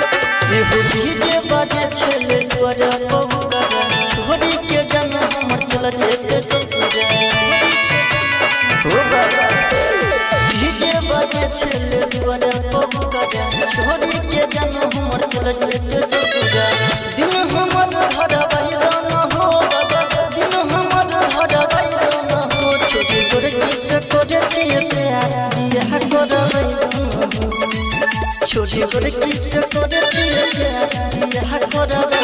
DJ बाजे छले तोरे पौकर छोरी के जन्म हमर चल जेते ससुर हो बाबा डीजे बाजे छले तोरे पौकर छोरी के जन्म हमर चल जेते ससुर दिन हमर धरबै न हो बाबा दिन हमर धरबै न हो छोरी तोरे किस करे छिए प्यार बियाह करबै छोटी छोटी किस करे छिए बियाह करबै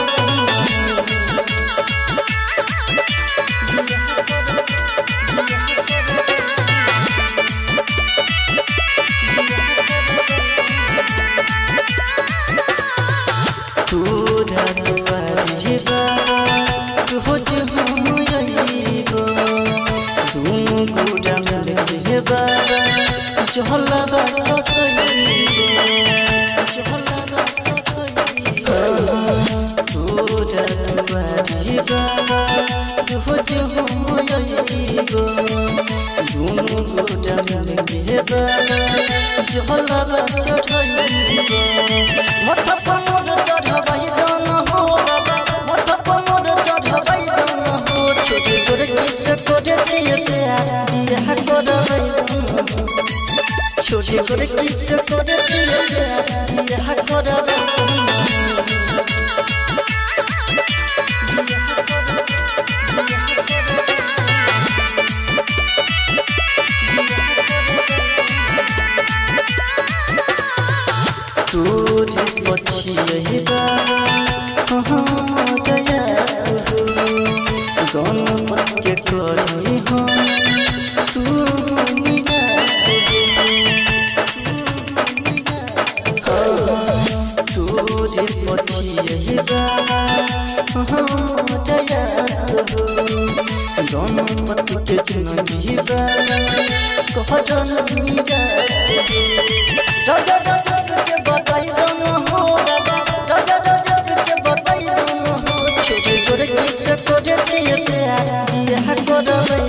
तोरा दुआरी बाबा रोज हम अइबो दुनू गोरा मिलके बाबा चलबा चढ़इबो तोरा दुआरी बाबा रोज हम अइबो दुनू गोरा मिलके बाबा चलबा चढ़इबो माथा पर मोर चढ़बै न हो बाबा माथा पर मोर चढ़बै न हो छोटी तोरे किस करे छिए प्यार बियाह करबै छोटी तोरे किस करे छिए प्यार बियाह करबै तोरे पछिए बाबा हम दयास हो गणपत के करी हो तू निराश हो तोरे पछिए बाबा हम दयास हो गणपत के चुनरी बाबा कहरन निराश हो राजा के बताई न हो बाबा राजा के बताई न हो छोटी तोरे किस करे छिए प्यार बियाह करबै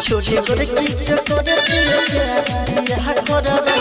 छोटी तोरे किस करे छिए प्यार बियाह करबै